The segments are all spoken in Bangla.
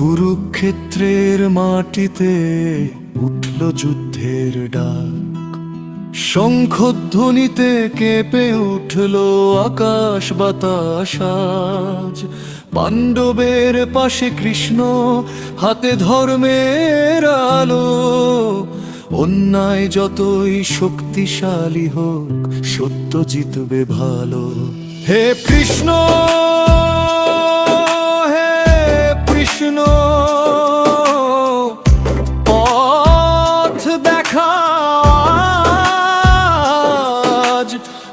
কুরুক্ষেত্রের মাটিতে উঠল যুদ্ধের ডাক, শঙ্খধ্বনিতে কেঁপে উঠল আকাশ বাতাস আজ। পাণ্ডবের পাশে কৃষ্ণ, হাতে ধর্মের আলো। অন্যায় যতই শক্তিশালী হোক, সত্য জিতবে ভালো। হে কৃষ্ণ, হে কৃষ্ণ, পথ দেখা আজ।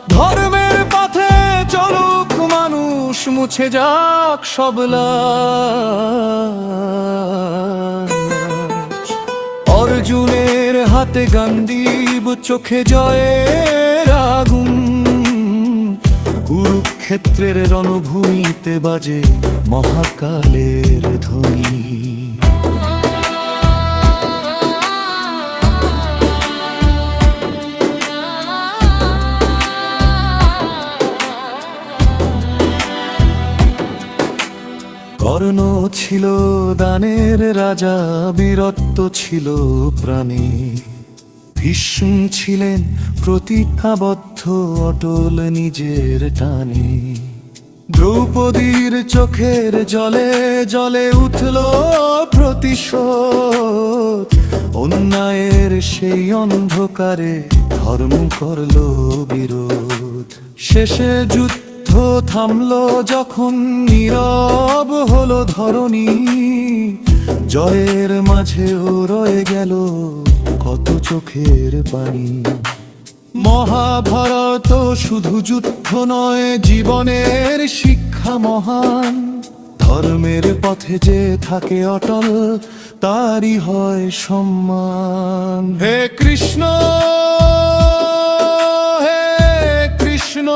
ধর্মের পথে চলুক মানুষ, মুছে যাক সব লাজ। অর্জুনের হাতে গান্ডীব, চোখে জয়ের আগুন। কুরুক্ষেত্রের রণভূমিতে বাজে মহাকালের ধ্বনি। কর্ণ ছিল দানের রাজা, বীরত্ব ছিল প্রাণী। ভীষ্ম ছিলেন প্রতিজ্ঞাবদ্ধ, অটল নিজের টানে। দ্রৌপদীর চোখের জলে জলে উঠল প্রতিশোধ। অন্যায়ের সেই অন্ধকারে ধর্ম করল বিরোধ। শেষে যুদ্ধ থামলো যখন, নীরব হলো ধরণী। জয়ের মাঝেও রয়ে গেল কত চোখের পানি। মহাভারত শুধু যুদ্ধ নয়, জীবনের শিক্ষা মহান। ধর্মের পথে যে থাকে অটল, তারই হয় সম্মান। হে কৃষ্ণ, হে কৃষ্ণ,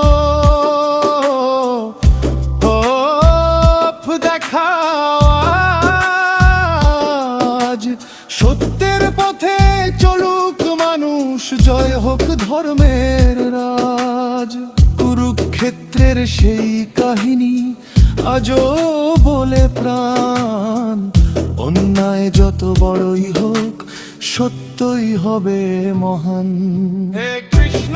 পথ দেখা আজ। সত্যের পথে চলুক মানুষ, জয় হোক ধর্মের রাজ। কুরুক্ষেত্রের সেই কাহিনী আজও বলে প্রাণ। অন্যায় যত বড়ই হোক, সত্যই হবে মহান। হে কৃষ্ণ।